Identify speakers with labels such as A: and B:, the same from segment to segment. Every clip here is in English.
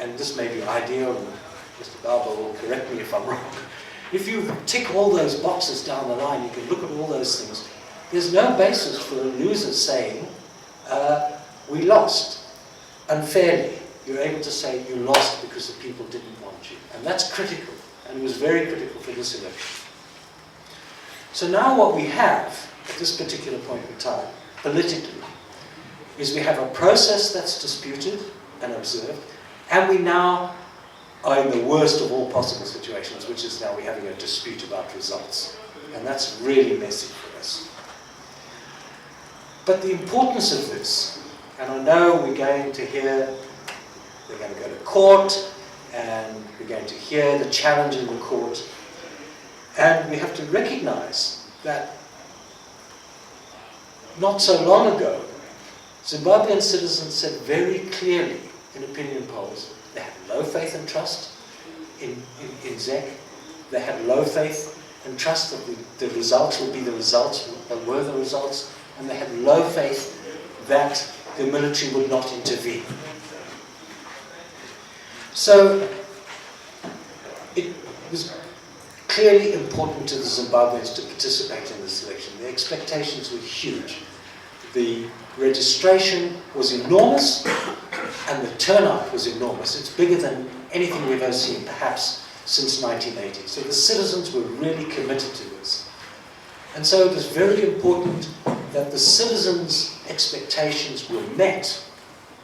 A: and this may be ideal, and Mr. Balbo will correct me if I'm wrong, if you tick all those boxes down the line, you can look at all those things, there's no basis for a loser saying, we lost unfairly. You're able to say you lost because the people didn't want you. And that's critical, and it was very critical for this election. So now what we have, at this particular point in time, politically, is we have a process that's disputed and observed, and we now are in the worst of all possible situations, which is now we're having a dispute about results. And that's really messy for us. But the importance of this, and I know we're going to hear, they're going to go to court, and we're going to hear the challenge in the court, and we have to recognize that not so long ago, Zimbabwean citizens said very clearly in opinion polls, they had low faith and trust in ZEC. They had low faith and trust that the results would be the results, that were the results, and they had low faith that the military would not intervene. So it was clearly important to the Zimbabweans to participate in this election. The expectations were huge. The registration was enormous, and the turnout was enormous. It's bigger than anything we've ever seen, perhaps since 1980. So the citizens were really committed to this. And so it was very important that the citizens' expectations were met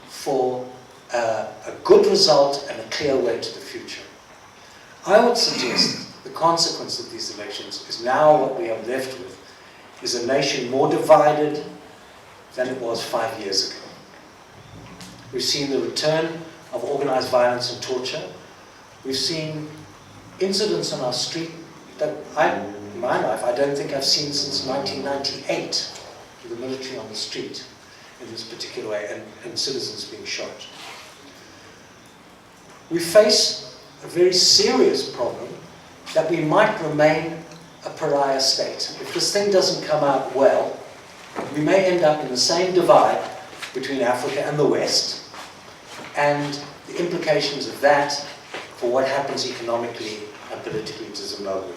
A: for a good result and a clear way to the future. I would suggest the consequence of these elections is now what we are left with is a nation more divided than it was 5 years ago. We've seen the return of organized violence and torture. We've seen incidents on our street that in my life, I don't think I've seen since 1998, with the military on the street in this particular way, and citizens being shot. We face a very serious problem that we might remain a pariah state. If this thing doesn't come out well, we may end up in the same divide between Africa and the West, and the implications of that for what happens economically and politically to Zimbabwe.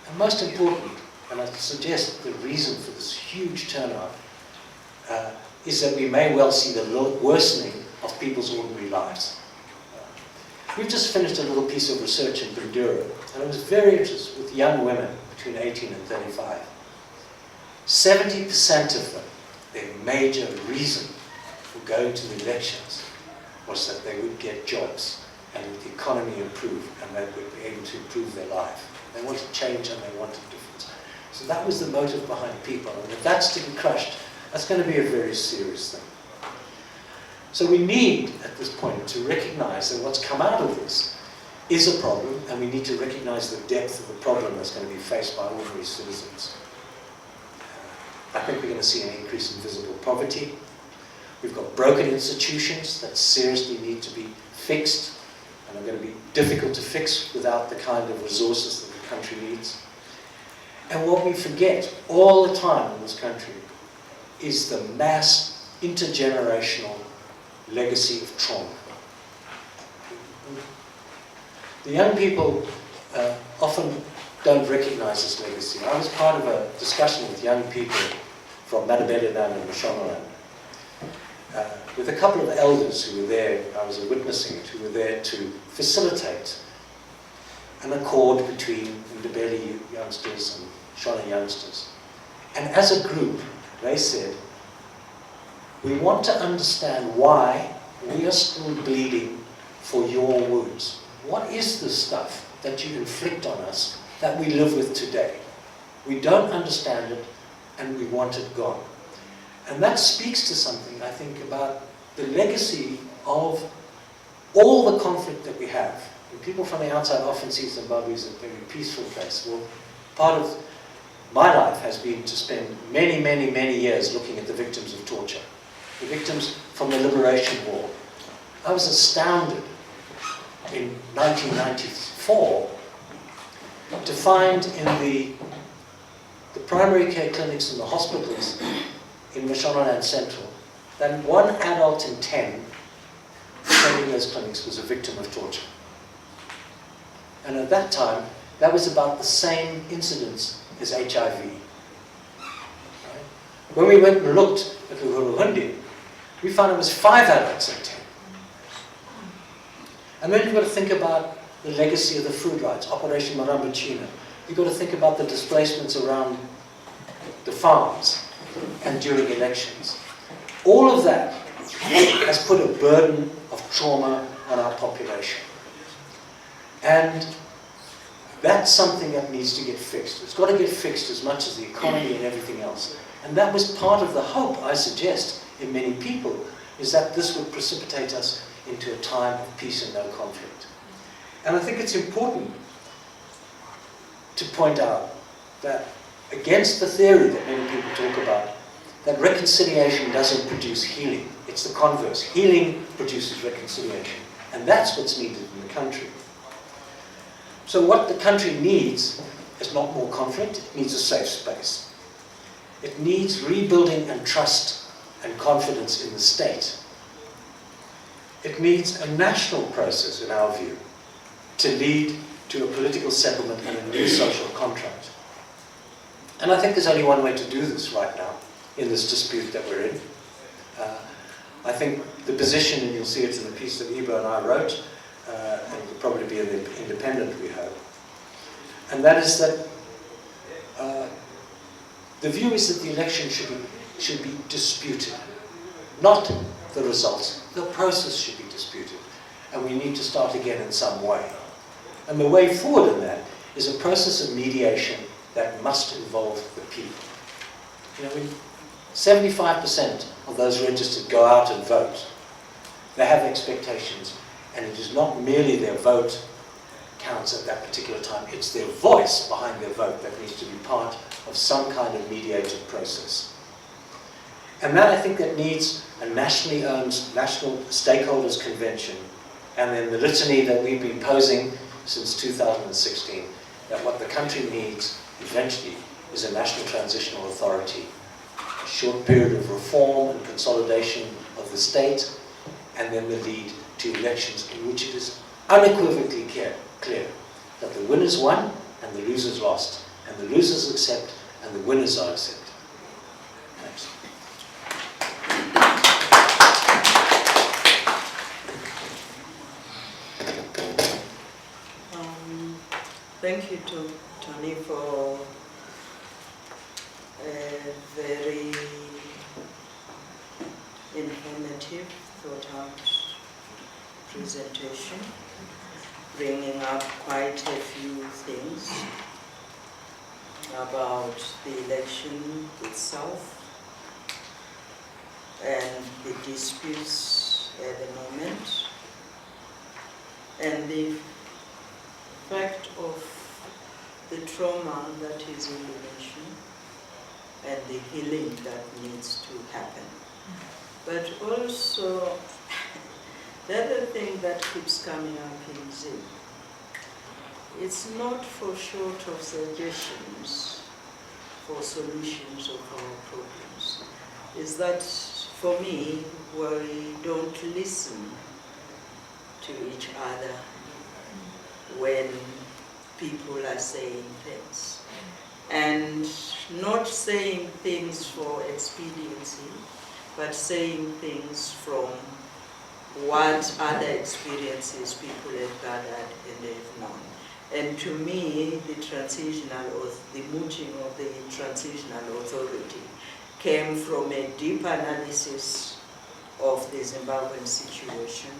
A: And most important, and I suggest the reason for this huge turnout, is that we may well see the worsening of people's ordinary lives. We've just finished a little piece of research in Bindura, and I was very interested with young women between 18 and 35. 70% of them, their major reason for going to the elections was that they would get jobs and the economy improve and they would be able to improve their life. They wanted change and they wanted difference. So that was the motive behind people, and if that's to be crushed, that's going to be a very serious thing. So we need, at this point, to recognize that what's come out of this is a problem, and we need to recognize the depth of the problem that's going to be faced by ordinary citizens. I think we're going to see an increase in visible poverty. We've got broken institutions that seriously need to be fixed, and are going to be difficult to fix without the kind of resources that the country needs. And what we forget all the time in this country is the mass intergenerational legacy of trauma. The young people often don't recognize this legacy. I was part of a discussion with young people from Matabeleland and Mashonaland, with a couple of elders who were there, I was witnessing it, who were there to facilitate an accord between Ndebele youngsters and Shona youngsters. And as a group, they said, we want to understand why we are still bleeding for your wounds. What is the stuff that you inflict on us that we live with today? We don't understand it, and we want it gone. And that speaks to something, I think, about the legacy of all the conflict that we have. And people from the outside often see Zimbabwe as a very peaceful place. Well, part of my life has been to spend many, many, many years looking at the victims of torture, the victims from the Liberation War. I was astounded in 1994 to find in the primary care clinics and the hospitals in Mashonaland Central that 1 adult in 10 attending those clinics was a victim of torture. And at that time, that was about the same incidence as HIV. Right? When we went and looked at Uhuruhundi, we found it was 5 adults in 10. And then you've got to think about the legacy of the food rights, Operation Marambachina. You've got to think about the displacements around the farms and during elections. All of that has put a burden of trauma on our population. And that's something that needs to get fixed. It's got to get fixed as much as the economy and everything else. And that was part of the hope, I suggest, in many people, is that this would precipitate us into a time of peace and no conflict. And I think it's important to point out that against the theory that many people talk about, that reconciliation doesn't produce healing. It's the converse. Healing produces reconciliation. And that's what's needed in the country. So what the country needs is not more conflict, it needs a safe space. It needs rebuilding and trust and confidence in the state. It needs a national process, in our view, to lead to a political settlement and a new social contract. And I think there's only one way to do this right now, in this dispute that we're in. I think the position, and you'll see it in the piece that Ibo and I wrote, and it will probably be in the Independent, we hope. And that is that the view is that the election should be disputed, not the results. The process should be disputed, and we need to start again in some way. And the way forward in that is a process of mediation that must involve the people. You know, when 75% of those registered go out and vote, they have expectations, and it is not merely their vote counts at that particular time, it's their voice behind their vote that needs to be part of some kind of mediated process. And that, I think, that needs a nationally owned national stakeholders convention, and then the litany that we've been posing since 2016, that what the country needs eventually is a national transitional authority, a short period of reform and consolidation of the state, and then the lead to elections in which it is unequivocally clear that the winners won and the losers lost, and the losers accept and the winners are accepted. Thanks.
B: Thank you to Tony for a very informative, thought-out presentation, bringing up quite a few things about the election itself and the disputes at the moment, and the fact of the trauma that is in the nation and the healing that needs to happen. But also, the other thing that keeps coming up in Zim, it's not for short of suggestions for solutions of our problems. Is that, for me, we don't listen to each other when people are saying things. And not saying things for expediency, but saying things from what other experiences people have gathered and they've known. And to me, the mooting of the transitional authority came from a deep analysis of the Zimbabwean situation,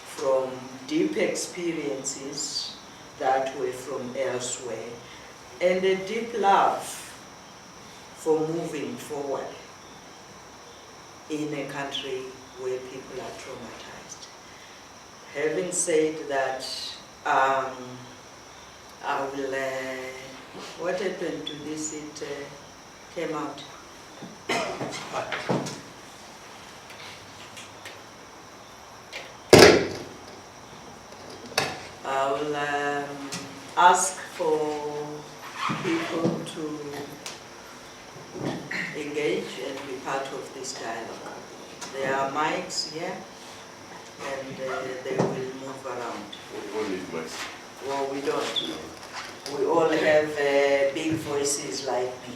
B: from deep experiences that were from elsewhere, and a deep love for moving forward in a country where people are traumatized. Having said that, I will, what happened to this? It came out. I will ask for people to engage and be part of this dialogue. There are mics here. and they will move around.
C: We all need voice.
B: Well, we don't. We all have big voices like me.